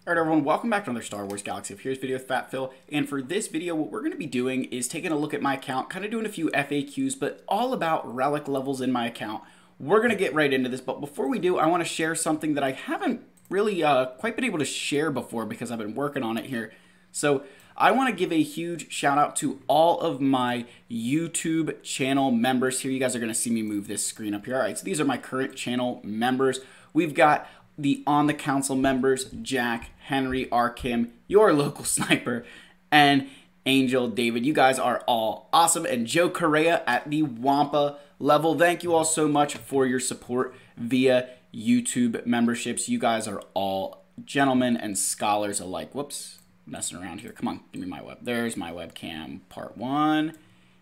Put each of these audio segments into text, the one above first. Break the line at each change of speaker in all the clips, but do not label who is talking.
Alright everyone, welcome back to another Star Wars Galaxy of Heroes video with Fat Phil, and for this video what we're going to be doing is taking a look at my account, kind of doing a few FAQs, but all about relic levels in my account. We're going to get right into this, but before we do, I want to share something that I haven't really quite been able to share before because I've been working on it here. So I want to give a huge shout out to all of my YouTube channel members here. You guys are going to see me move this screen up here. Alright, so these are my current channel members. We've got the On the Council members, Jack, Henry, Arkim, your local sniper, and Angel David. You guys are all awesome. And Joe Correa at the Wampa level. Thank you all so much for your support via YouTube memberships. You guys are all gentlemen and scholars alike. Whoops, messing around here. Come on, give me my web. There's my webcam part 1.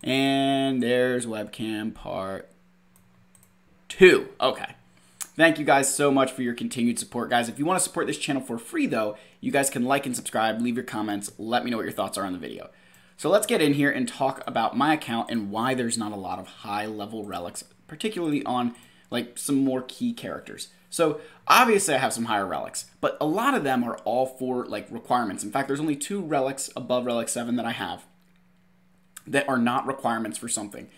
And there's webcam part 2. Okay. Thank you guys so much for your continued support, guys. If you want to support this channel for free, though, you guys can like and subscribe, leave your comments, let me know what your thoughts are on the video. So let's get in here and talk about my account and why there's not a lot of high-level relics, particularly on like some more key characters. So obviously I have some higher relics, but a lot of them are all for like requirements. In fact, there's only 2 relics above Relic 7 that I have that are not requirements for something.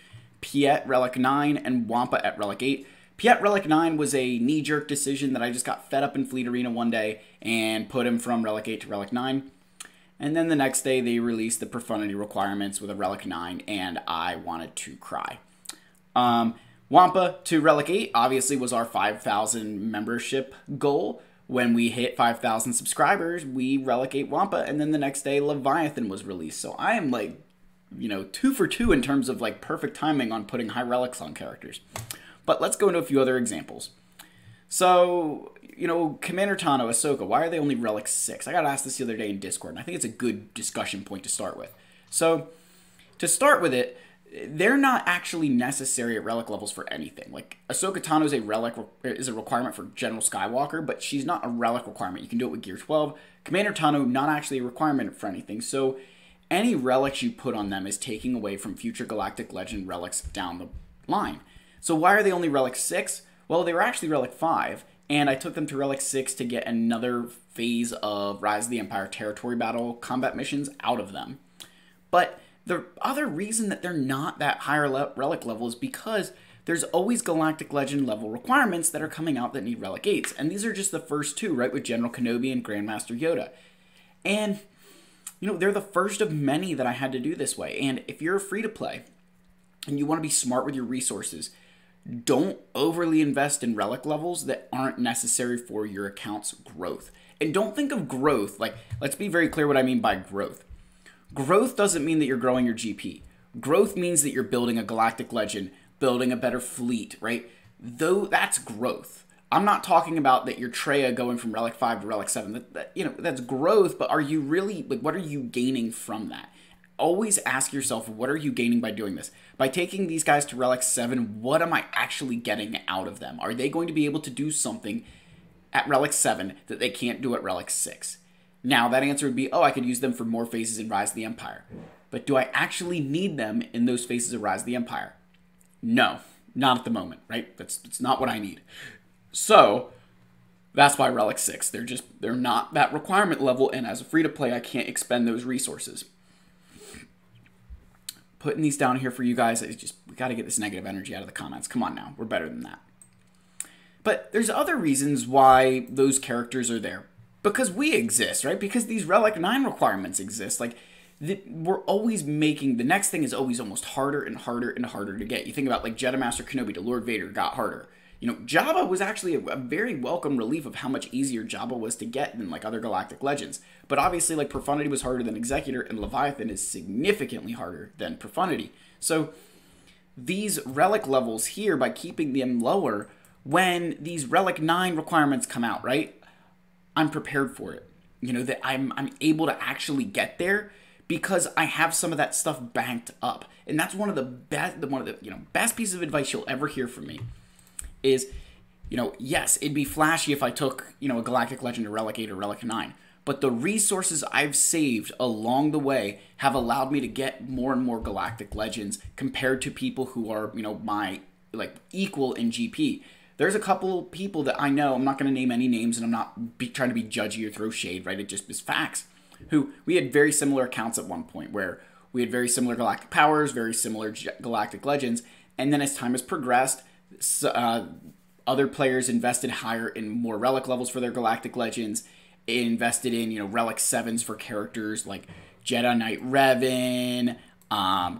Piet Relic 9 and Wampa at Relic 8. Piet Relic 9 was a knee-jerk decision that I just got fed up in Fleet Arena one day and put him from Relic 8 to Relic 9. And then the next day they released the profundity requirements with a Relic 9 and I wanted to cry. Wampa to Relic 8 obviously was our 5,000 membership goal. When we hit 5,000 subscribers, we Relic 8 Wampa, and then the next day Leviathan was released. So I am like, you know, 2 for 2 in terms of like perfect timing on putting high relics on characters. But let's go into a few other examples. So, you know, Commander Tano, Ahsoka, why are they only Relic 6? I got asked this the other day in Discord, and I think it's a good discussion point to start with. So, to start with it, they're not actually necessary at relic levels for anything. Like, Ahsoka Tano is a requirement for General Skywalker, but she's not a relic requirement. You can do it with Gear 12. Commander Tano, not actually a requirement for anything. So, any relics you put on them is taking away from future Galactic Legend relics down the line. So why are they only Relic 6? Well, they were actually Relic 5, and I took them to Relic 6 to get another phase of Rise of the Empire territory battle combat missions out of them. But the other reason that they're not that higher relic level is because there's always Galactic Legend level requirements that are coming out that need Relic 8s, and these are just the first 2, right, with General Kenobi and Grandmaster Yoda. And, you know, they're the first of many that I had to do this way, and if you're free-to-play and you want to be smart with your resources, don't overly invest in relic levels that aren't necessary for your account's growth. And don't think of growth, like, let's be very clear what I mean by growth. Growth doesn't mean that you're growing your GP. Growth means that you're building a Galactic Legend, building a better fleet, right? Though that's growth. I'm not talking about that you're Traya going from Relic 5 to Relic 7. You know, that's growth, but are you really, like, what are you gaining from that? Always ask yourself, what are you gaining by doing this? By taking these guys to Relic 7, what am I actually getting out of them? Are they going to be able to do something at Relic 7 that they can't do at Relic 6? Now, that answer would be, oh, I could use them for more phases in Rise of the Empire. But do I actually need them in those phases of Rise of the Empire? No, not at the moment, right? That's not what I need. So, that's why Relic 6. They're not that requirement level, and as a free-to-play, I can't expend those resources. Putting these down here for you guys, we got to get this negative energy out of the comments. Come on now, we're better than that. But there's other reasons why those characters are there. Because we exist, right? Because these Relic 9 requirements exist. Like, we're always making, the next thing is always almost harder and harder and harder to get. You think about like Jedi Master Kenobi to Lord Vader got harder. You know, Jabba was actually a very welcome relief of how much easier Jabba was to get than like other Galactic Legends. But obviously like Profundity was harder than Executor, and Leviathan is significantly harder than Profundity. So these relic levels here, by keeping them lower, when these Relic 9 requirements come out, right, I'm prepared for it. You know, that I'm able to actually get there because I have some of that stuff banked up. And that's one of the best pieces of advice you'll ever hear from me. Is, you know, yes, it'd be flashy if I took, you know, a Galactic Legend to Relic 8 or Relic 9, but the resources I've saved along the way have allowed me to get more and more Galactic Legends compared to people who are, you know, my, like, equal in GP. There's a couple people that I know, I'm not going to name any names, and I'm not trying to be judgy or throw shade, right? It just is facts, who we had very similar accounts at one point where we had very similar galactic powers, very similar galactic legends, and then as time has progressed, other players invested higher in more relic levels for their galactic legends, invested in, relic 7s for characters like Jedi Knight Revan,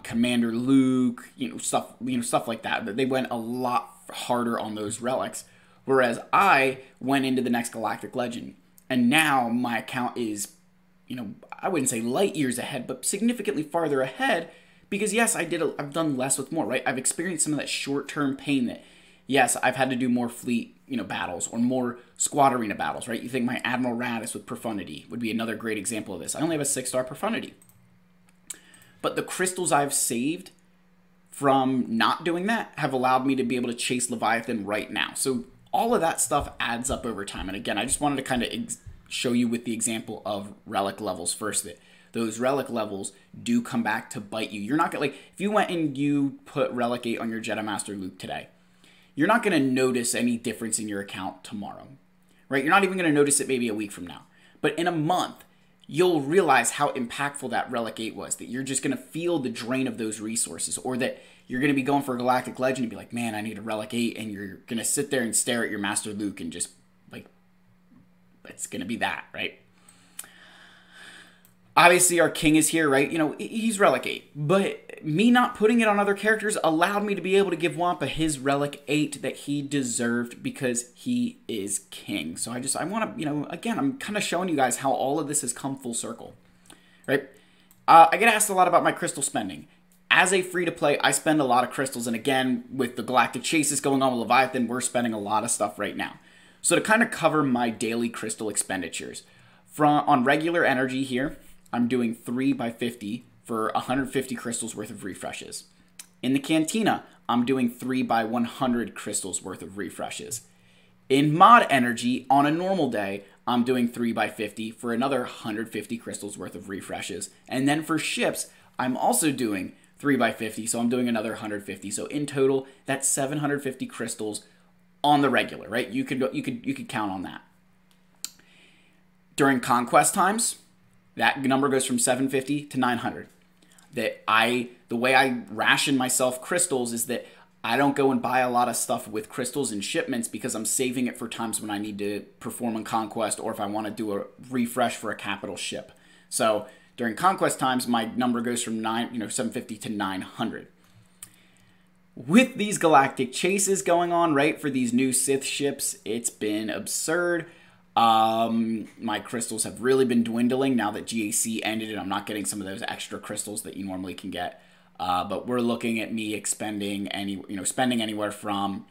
Commander Luke, stuff like that. They went a lot harder on those relics, whereas I went into the next galactic legend, and now my account is, I wouldn't say light years ahead, but significantly farther ahead, because yes, I've done less with more, right? I've experienced some of that short-term pain that, yes, I've had to do more fleet, battles or more squad arena battles, right? You think my Admiral Radis with Profundity would be another great example of this. I only have a 6-star Profundity. But the crystals I've saved from not doing that have allowed me to be able to chase Leviathan right now. So all of that stuff adds up over time. And again, I just wanted to kind of show you with the example of relic levels first, that those relic levels do come back to bite you. You're not going to, if you went and you put Relic 8 on your Jedi Master Luke today, you're not going to notice any difference in your account tomorrow, right? You're not even going to notice it maybe a week from now. But in a month, you'll realize how impactful that Relic 8 was, that you're just going to feel the drain of those resources, or that you're going to be going for a Galactic Legend and be like, man, I need a Relic 8, and you're going to sit there and stare at your Master Luke and just, it's going to be that, right? Obviously, our king is here, right? He's Relic 8. But me not putting it on other characters allowed me to be able to give Wampa his Relic 8 that he deserved because he is king. So I want to, again, I'm kind of showing you guys how all of this has come full circle, right? I get asked a lot about my crystal spending. As a free-to-play, I spend a lot of crystals. And again, with the Galactic Chases going on with Leviathan, we're spending a lot of stuff right now. So to kind of cover my daily crystal expenditures, on regular energy here, I'm doing 3 by 50 for 150 crystals worth of refreshes. In the Cantina, I'm doing 3 by 100 crystals worth of refreshes. In mod energy, on a normal day, I'm doing 3 by 50 for another 150 crystals worth of refreshes. And then for ships, I'm also doing 3 by 50, so I'm doing another 150. So in total, that's 750 crystals on the regular, right? You could count on that. During conquest times, that number goes from 750 to 900. The way I ration myself crystals is that I don't go and buy a lot of stuff with crystals and shipments because I'm saving it for times when I need to perform on conquest, or if I want to do a refresh for a capital ship. So during conquest times, my number goes from 750 to 900. With these galactic chases going on, right, for these new Sith ships, it's been absurd. My crystals have really been dwindling now that GAC ended and I'm not getting some of those extra crystals that you normally can get. But we're looking at me spending anywhere from,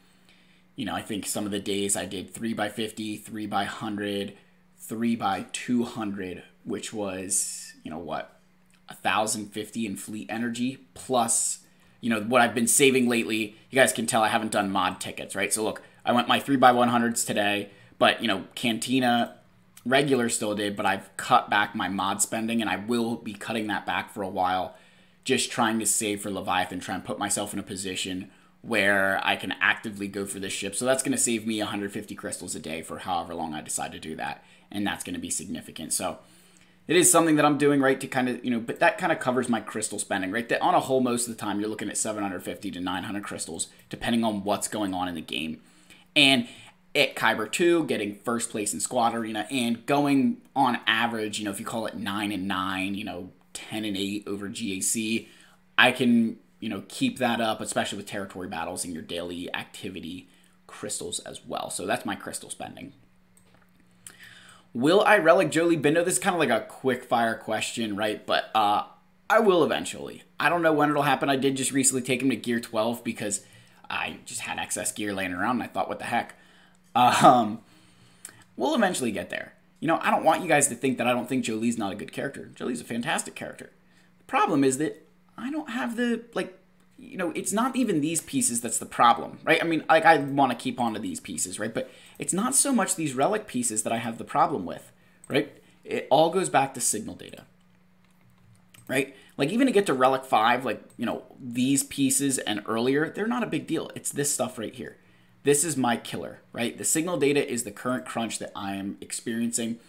I think some of the days I did 3 by 50, 3 by 100, 3 by 200, which was, 1,050 in fleet energy plus, what I've been saving lately. You guys can tell I haven't done mod tickets, right? So look, I went my 3 by 100s today. But, Cantina regular still did, but I've cut back my mod spending, and I will be cutting that back for a while, just trying to save for Leviathan, try and put myself in a position where I can actively go for this ship. So that's going to save me 150 crystals a day for however long I decide to do that, and that's going to be significant. So it is something that I'm doing, right, to kind of, but that kind of covers my crystal spending, right? That on a whole, most of the time, you're looking at 750 to 900 crystals, depending on what's going on in the game. And at Kyber 2, getting first place in Squad Arena, and going on average, if you call it 9 and 9, 10 and 8 over GAC, I can, keep that up, especially with territory battles and your daily activity crystals as well. So that's my crystal spending. Will I Relic Jolie Bindo? This is kind of like a quick fire question, right? But I will eventually. I don't know when it'll happen. I did just recently take him to Gear 12 because I just had excess gear laying around, and I thought, what the heck? We'll eventually get there. I don't want you guys to think that I don't think Jolie's not a good character. Jolie's a fantastic character. The problem is that I don't have the, it's not even these pieces that's the problem, right? I mean, I want to keep on to these pieces, right? But it's not so much these relic pieces that I have the problem with, right? It all goes back to signal data, right? Even to get to Relic 5, these pieces and earlier, they're not a big deal. It's this stuff right here. this is my killer, right? The signal data is the current crunch that I am experiencing.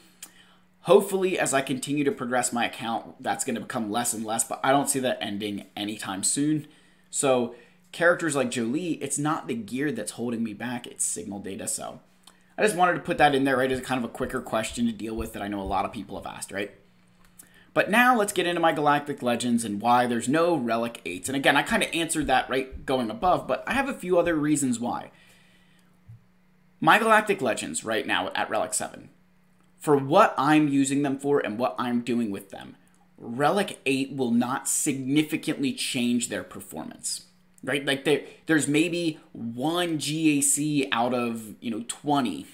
Hopefully, as I continue to progress my account, that's going to become less and less, but I don't see that ending anytime soon. So characters like Jolie, it's not the gear that's holding me back, it's signal data. So I just wanted to put that in there, right, as kind of a quicker question to deal with that I know a lot of people have asked, right? But now let's get into my Galactic Legends and why there's no Relic 8s. And again, I kind of answered that, right, going above, but I have a few other reasons why. My Galactic Legends right now at Relic 7, for what I'm using them for and what I'm doing with them, Relic 8 will not significantly change their performance, right? Like there's maybe one GAC out of 20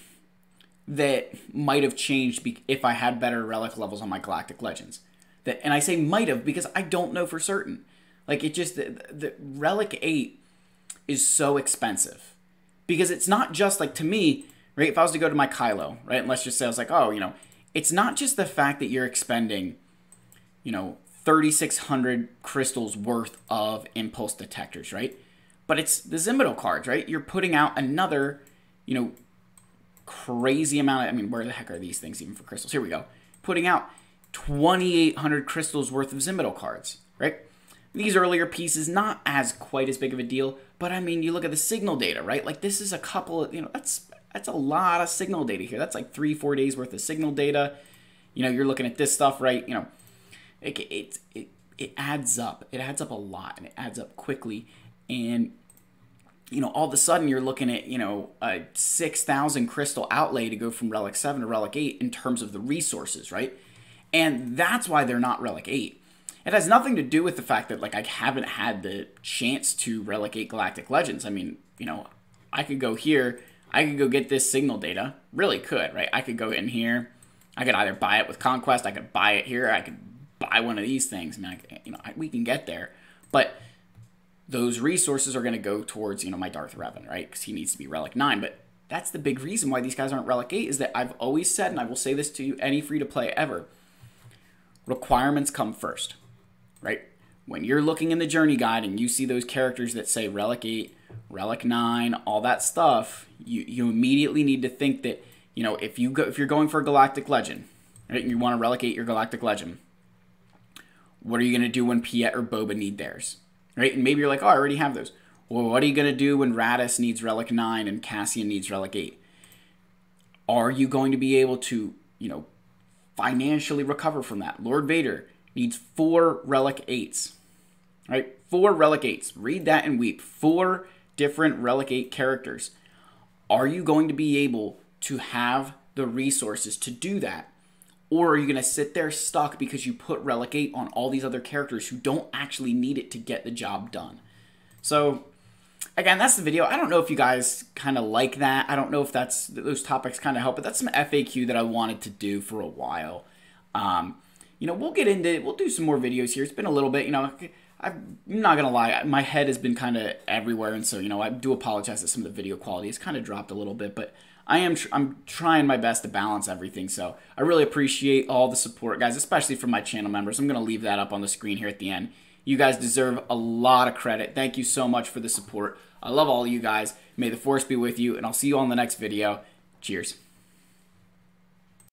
that might have changed if I had better Relic levels on my Galactic Legends. And I say might have because I don't know for certain. Like it just the Relic 8 is so expensive because it's not just like, to me, right? If I was to go to my Kylo, right, and let's just say I was like, oh, it's not just the fact that you're expending 3,600 crystals worth of impulse detectors, right? But it's the Zimbito cards, right? You're putting out another, crazy amount of, I mean, where the heck are these things even for crystals? Here we go. Putting out 2,800 crystals worth of Zimbito cards, right? These earlier pieces, not as quite as big of a deal, but I mean, you look at the signal data, right? Like this is a couple of, that's a lot of signal data here. That's like 3-4 days worth of signal data. You're looking at this stuff, right? It adds up. It adds up a lot, and it adds up quickly. And all of a sudden you're looking at a 6,000 crystal outlay to go from Relic 7 to Relic 8 in terms of the resources, right? And that's why they're not Relic 8. It has nothing to do with the fact that like I haven't had the chance to Relic 8 Galactic Legends. I mean, I could go here. I could go get this signal data. Really could, right? I could go in here. I could either buy it with Conquest. I could buy it here. I could buy one of these things. I mean, we can get there. But those resources are going to go towards, my Darth Revan, right? Because he needs to be Relic 9. But that's the big reason why these guys aren't Relic 8 is that I've always said, and I will say this to you, any free-to-play ever, requirements come first, right? When you're looking in the journey guide and you see those characters that say Relic 8, Relic 9, all that stuff, you immediately need to think that, if you're going for a Galactic Legend, right, and you want to Relic 8 your Galactic Legend, what are you going to do when Piet or Boba need theirs, right? And maybe you're like, oh, I already have those. Well, what are you going to do when Radis needs Relic 9 and Cassian needs Relic 8? Are you going to be able to, financially recover from that? Lord Vader needs 4 Relic 8s, right? 4 Relic 8s. Read that and weep. 4 different Relic 8 characters. Are you going to be able to have the resources to do that? Or are you going to sit there stuck because you put Relic 8 on all these other characters who don't actually need it to get the job done? So, again, that's the video. I don't know if you guys kind of like that. I don't know if those topics kind of help, but that's some FAQ that I wanted to do for a while. We'll do some more videos here. It's been a little bit, I'm not going to lie, my head has been kind of everywhere, and so, I do apologize that some of the video quality has kind of dropped a little bit, but I'm trying my best to balance everything, so I really appreciate all the support, guys, especially from my channel members. I'm going to leave that up on the screen here at the end. You guys deserve a lot of credit. Thank you so much for the support. I love all of you guys. May the Force be with you, and I'll see you on the next video. Cheers.